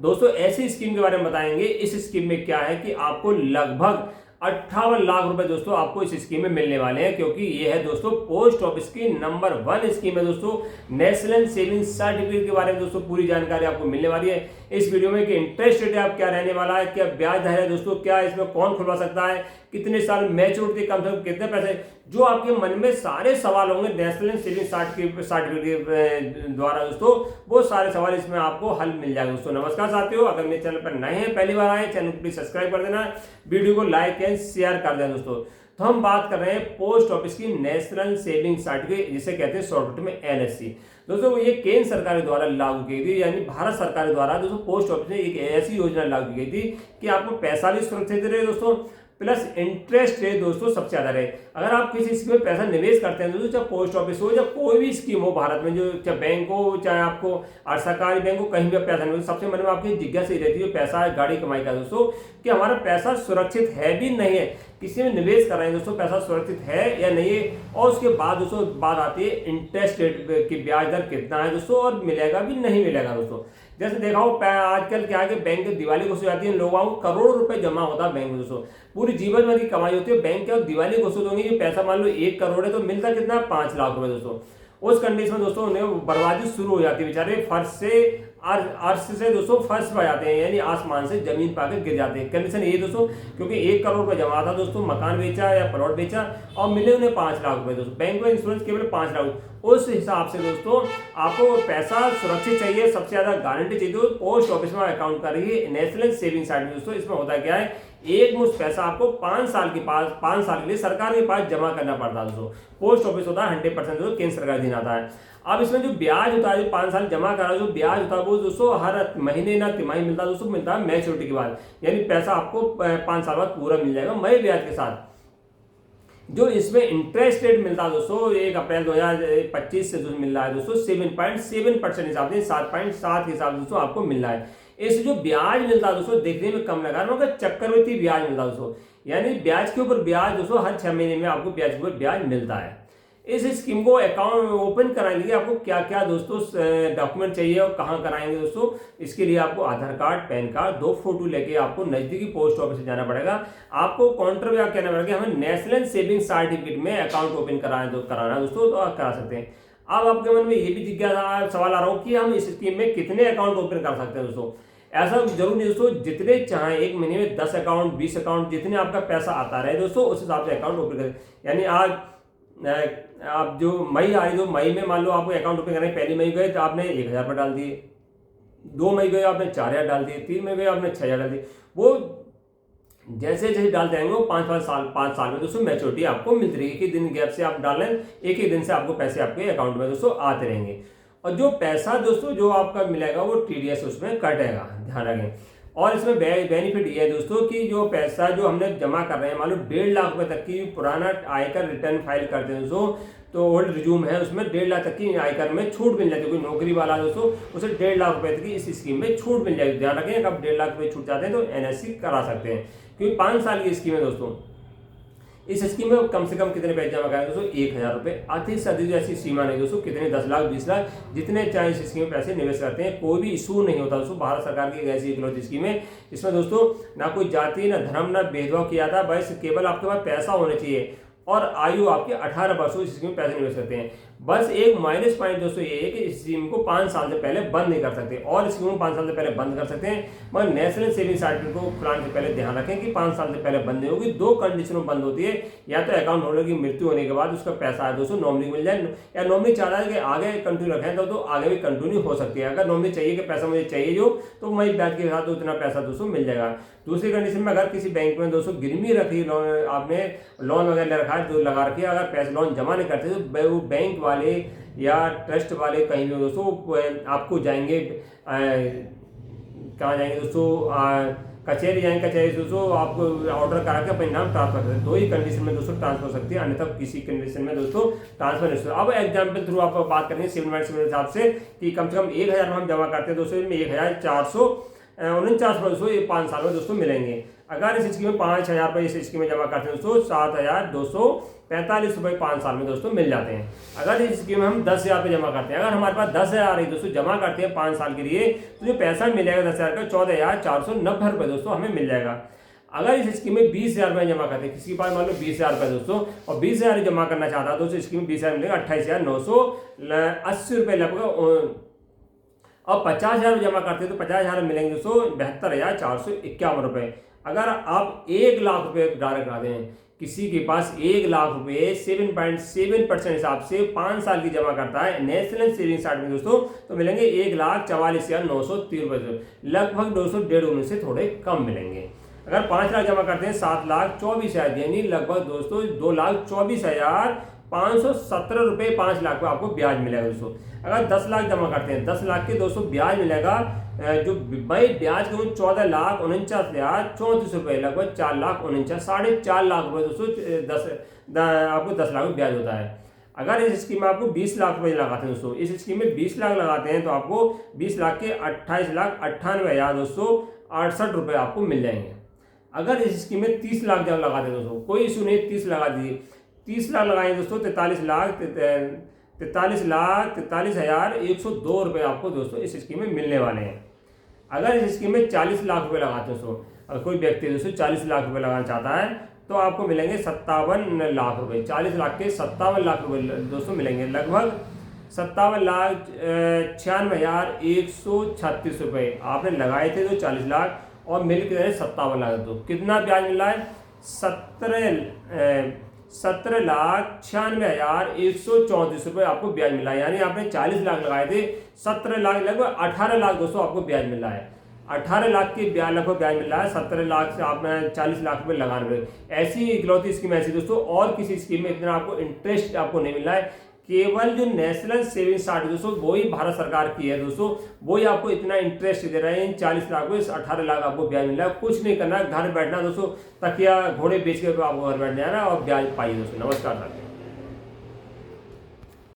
दोस्तों ऐसी स्कीम के बारे में बताएंगे। इस स्कीम में क्या है कि आपको लगभग 58 लाख रुपए दोस्तों आपको इस स्कीम में मिलने वाले हैं, क्योंकि ये है दोस्तों पोस्ट ऑफिस की नंबर 1 स्कीम है दोस्तों। नेशनल सेविंग सर्टिफिकेट के बारे में दोस्तों पूरी जानकारी आपको मिलने वाली है इस वीडियो में कि इंटरेस्ट रेट आप क्या रहने वाला है, क्या ब्याज दर है दोस्तों, क्या इसमें कौन खुलवा सकता है, कितने साल मैच्योरिटी, कम से कम कितने पैसे, जो आपके मन में सारे सवाल होंगे नेशनल सेविंग सर्टिफिकेट द्वारा दोस्तों, वो सारे सवाल इसमें आपको हल मिल जाएगा दोस्तों। नमस्कार साथियों, अगर मेरे चैनल पर नए हैं, पहली बार आए, चैनल को प्लीज सब्सक्राइब कर देना, वीडियो को लाइक एंड शेयर कर देना दोस्तों। तो हम बात कर रहे हैं पोस्ट ऑफिस की नेशनल सेविंग सर्टिफिकेट, जिसे कहते हैं शॉर्टकट में एनएससी। दोस्तों ये केंद्र सरकार द्वारा लागू की गई थी, यानी भारत सरकार द्वारा दोस्तों पोस्ट ऑफिस में एक ऐसी योजना लागू की गई थी कि आपको पैसा भी सुरक्षित रहे दोस्तों, प्लस इंटरेस्ट रेट दोस्तों सबसे ज्यादा रहे। अगर आप किसी स्कीम में पैसा निवेश करते हैं दोस्तों, चाहे पोस्ट ऑफिस हो या कोई भी स्कीम हो भारत में, जो चाहे बैंक हो, चाहे आपको सरकारी बैंक हो, कहीं भी पैसा निवेश, सबसे मन में आपकी जिज्ञासा ही रहती है पैसा है गाड़ी कमाई का दोस्तों, कि हमारा पैसा सुरक्षित है भी नहीं है, किसी में निवेश कर रहे हैं दोस्तों, पैसा सुरक्षित है या नहीं है। और उसके बाद दोस्तों बात आती है इंटरेस्ट रेट की, ब्याज दर कितना है दोस्तों, और मिलेगा भी नहीं मिलेगा दोस्तों। जैसे देखा हो आजकल क्या है कि बैंक दिवाली घुस जाती है, लोगों को करोड़ों रुपए जमा होता है बैंक में दोस्तों, पूरी जीवन भर की कमाई होती है बैंक के, और दिवाली घुसूट होंगे ये पैसा मान लो 1 करोड़ है तो मिलता कितना, 5 लाख रुपए दोस्तों। उस कंडीशन में दोस्तों उन्हें बर्बादी शुरू हो जाती है, बेचारे फर्श से अर्श से दोस्तों फर्श पर जाते हैं, यानी आसमान से जमीन पाकर गिर जाते हैं। कंडीशन ये दोस्तों, क्योंकि 1 करोड़ रुपए जमा था दोस्तों, मकान बेचा या प्लॉट बेचा और मिले उन्हें 5 लाख रुपए दोस्तों, बैंक में इंश्योरेंस केवल 5 लाख। उस हिसाब से दोस्तों आपको पैसा सुरक्षित चाहिए, सबसे ज्यादा गारंटी चाहिए तो पोस्ट ऑफिस में अकाउंट कर रही है नेशनल सेविंग सर्टिफिकेट दोस्तों। इसमें होता क्या है, एक मुश्त पैसा आपको 5 साल के लिए सरकार के पास जमा करना पड़ता है दोस्तों। पोस्ट ऑफिस होता है 100% दोस्तों केंद्र सरकार दिन आता है। अब इसमें जो ब्याज होता है, जो 5 साल जमा करा जो ब्याज होता है वो दोस्तों हर महीने ना तिमाही मिलता है दोस्तों, मिलता है मैच्योरिटी के बाद, यानी पैसा आपको 5 साल बाद पूरा मिल जाएगा मई ब्याज के साथ। जो इसमें इंटरेस्ट रेट मिलता है दोस्तों 1 अप्रैल 2025 से जो मिल रहा है दोस्तों 7.7% हिसाब से, 7.7 के हिसाब से दोस्तों आपको मिल रहा है। इस जो ब्याज मिलता है दोस्तों देखने में कम लगा, मगर चक्रवृद्धि ब्याज मिलता है दोस्तों, यानी ब्याज के ऊपर ब्याज दोस्तों हर 6 महीने में आपको ब्याज के ऊपर ब्याज मिलता है। इस स्कीम को अकाउंट ओपन कराने के लिए आपको क्या क्या दोस्तों डॉक्यूमेंट चाहिए और कहाँ कराएंगे दोस्तों, इसके लिए आपको आधार कार्ड, पैन कार्ड, 2 फोटो लेके आपको नजदीकी पोस्ट ऑफिस से जाना पड़ेगा। आपको काउंटर पे क्या कहना पड़ेगा, हमें नेशनल सेविंग सर्टिफिकेट में अकाउंट ओपन कराना दोस्तों, तो आप करा सकते हैं। अब आपके मन में ये भी जिज्ञासा सवाल आ रहा हो कि हम इस स्कीम में कितने अकाउंट ओपन कर सकते हैं दोस्तों। ऐसा जरूर नहीं दोस्तों, जितने चाहें एक महीने में 10 अकाउंट, 20 अकाउंट, जितने आपका पैसा आता रहे दोस्तों उस हिसाब से अकाउंट ओपन करें। यानी आज आप जो मई आ रही, तो मई में मान लो आपको अकाउंट ओपन करना है, पहली मई गए तो आपने 1000 रुपये डाल दिए, 2 मई गए आपने 4000 डाल दिए, 3 मई गए आपने 6000 डाल दिए। वो जैसे जैसे डालते आएंगे वो 5 साल में दोस्तों मैच्योरिटी आपको मिलती रहेगी। एक ही दिन गैप से आप डाल लें, एक ही दिन से आपको पैसे आपके अकाउंट में दोस्तों आते रहेंगे। और जो पैसा दोस्तों जो आपका मिलेगा वो टीडीएस उसमें कटेगा, ध्यान रखें। और इसमें बेनिफिट ये है दोस्तों कि जो पैसा जो हमने जमा कर रहे हैं, मान लो 1.5 लाख रुपए तक की पुराना आयकर रिटर्न फाइल करते हैं दोस्तों, तो ओल्ड रिज्यूम है उसमें 1.5 लाख तक की आयकर में छूट मिल जाती है। कोई नौकरी वाला दोस्तों उसे 1.5 लाख रुपए तक की इस स्कीम में छूट मिल जाएगी। ध्यान रखें, अब 1.5 लाख रुपए छूट जाते हैं तो एनएससी करा सकते हैं, क्योंकि 5 साल की स्कीम है दोस्तों। इस स्कीम में कम से कम कितने पैसे जमा करें दोस्तों, 1000 रुपए। अधिक से अधिक ऐसी सीमा नहीं दोस्तों, कितने 10 लाख, 20 लाख, जितने चाहे इस स्कीम में पैसे निवेश करते हैं, कोई भी इशू नहीं होता दोस्तों। भारत सरकार की एक ऐसी इकलौती स्कीम है इसमें दोस्तों ना कोई जाति, ना धर्म, ना भेदभाव किया जाता, बस केवल आपके पास पैसा होना चाहिए और आयु आपके 18 वर्षों इस स्कीम में पैसे निवेश करते हैं। बस एक माइनस पॉइंट दोस्तों ये है कि इस स्कीम को 5 साल से पहले बंद नहीं कर सकते, और इस स्कीम को 5 साल से पहले बंद कर सकते हैं, मगर नेशनल सेविंग सर्टिफिकेट को खुलाने से पहले ध्यान रखें कि 5 साल से पहले बंद नहीं होगी। 2 कंडीशनों बंद होती है, या तो अकाउंट होल्डर की मृत्यु होने के बाद उसका पैसा है दोस्तों नॉमिनी मिल जाए, या नॉमिनी चाह रहा है कि आगे कंटिन्यू रखें तो आगे भी कंटिन्यू हो सकती है। अगर नॉमिनी चाहिए कि पैसा मुझे चाहिए जो, तो वही ब्याज के साथ उतना पैसा दोस्तों मिल जाएगा। दूसरी कंडीशन में अगर किसी बैंक में दोस्तों गिरवी रखी, आपने लोन वगैरह लगा लगा रखी है, अगर पैसे लोन जमा नहीं करते तो वो बैंक वाले या ट्रस्ट वाले कहीं भी दोस्तों आपको जाएंगे, कहाँ जाएंगे दोस्तों, कचहरी जाएंगे, कचहरी दोस्तों आपको ऑर्डर करा के अपने नाम ट्रांसफर करते हैं। 2 ही कंडीशन में दोस्तों ट्रांसफर हो सकती है, अन्यथा किसी कंडीशन में दोस्तों ट्रांसफर नहीं। अब एग्जाम्पल थ्रू आप बात करेंगे 7.7 हिसाब से कि कम से कम 1000 हम जमा करते हैं दोस्तों, 1449 दोस्तों ये 5 साल में दोस्तों मिलेंगे। अगर इस स्कीम में 5,000 रुपये इस स्कीम में जमा करते हैं दोस्तों 7,245 रुपये 5 साल में दोस्तों मिल जाते हैं। अगर इस स्कीम में हम 10,000 रुपये जमा करते हैं, अगर हमारे पास 10,000 ही दोस्तों जमा करते हैं 5 साल के लिए, तो जो पैसा मिलेगा 10,000 का 14,490 रुपये दोस्तों हमें मिल जाएगा। अगर इस स्कीम में 20,000 रुपये जमा करते हैं, किसी के पास मान लो 20,000 रुपये दोस्तों, और 20,000 जमा करना चाहता है दोस्तों, स्कीम में 20,000 मिलेगा 28,980 रुपये लगभग। और 50,000 जमा करते हैं तो 50,000 मिलेंगे दोस्तों 72,451 रुपये। अगर आप 1 लाख रुपये डायरेक्ट करा दें, किसी के पास 1 लाख रुपये 7.7% हिसाब से 5 साल की जमा करता है नेशनल सेविंग स्टार्ट में दोस्तों, तो मिलेंगे 1,44,930 रुपये, लगभग 250 से थोड़े कम मिलेंगे। अगर 5 लाख जमा करते हैं 7,24,000 यानी लगभग दोस्तों 2,24,517 रुपये 5 लाख पे आपको ब्याज मिलेगा दोस्तों। अगर 10 लाख जमा करते हैं 10 लाख के दोस्तों ब्याज मिलेगा, जो भाई ब्याज के 14,49,034 रुपये, लगभग 4,49,000 4.5 लाख रुपये दोस्तों आपको 10 लाख में ब्याज होता है। अगर इस स्कीम में आपको 20 लाख रुपये लगाते हैं दोस्तों, इस स्कीम में 20 लाख लगाते हैं तो आपको 20 लाख के 28,98,268 रुपये आपको मिल जाएंगे। अगर इस स्कीम में 30 लाख जब लगाते हैं दोस्तों, कोई इशू नहीं, 30 लगा दीजिए, 30 लाख लगाएंगे दोस्तों 43,43,102 रुपये आपको दोस्तों इस स्कीम में मिलने वाले हैं। अगर इस स्कीम में 40 लाख रुपये लगाते हैं दोस्तों, अगर कोई व्यक्ति दोस्तों 40 लाख रुपये लगाना चाहता है तो आपको मिलेंगे 57 लाख रुपये, 40 लाख के 57 लाख रुपये दोस्तों मिलेंगे, लगभग 57,96,136 रुपये आपने लगाए थे तो 40 लाख और मिल के 57 लाख। तो कितना ब्याज मिला है? 17,96,134 रुपये आपको ब्याज मिला है। यानी आपने 40 लाख लगाए थे, 17 लाख लगभग 18 लाख दोस्तों आपको ब्याज मिला है। 18 लाख के ब्याज लगभग ब्याज मिल रहा है, 17 लाख से आपने 40 लाख रुपये लगाने पड़े। ऐसी इकलौती स्कीम ऐसी दोस्तों, और किसी स्कीम में इतना आपको इंटरेस्ट आपको नहीं मिल रहा है। केवल जो नेशनल सेविंग स्टार्ट दोस्तों वही भारत सरकार की है दोस्तों, वही आपको इतना इंटरेस्ट दे रहे हैं। 40 लाख को 18 लाख आपको ब्याज मिल रहा है। कुछ नहीं करना, घर बैठना दोस्तों, तकिया घोड़े बेच के आपको घर बैठने आना और ब्याज पाइए दोस्तों। नमस्कार।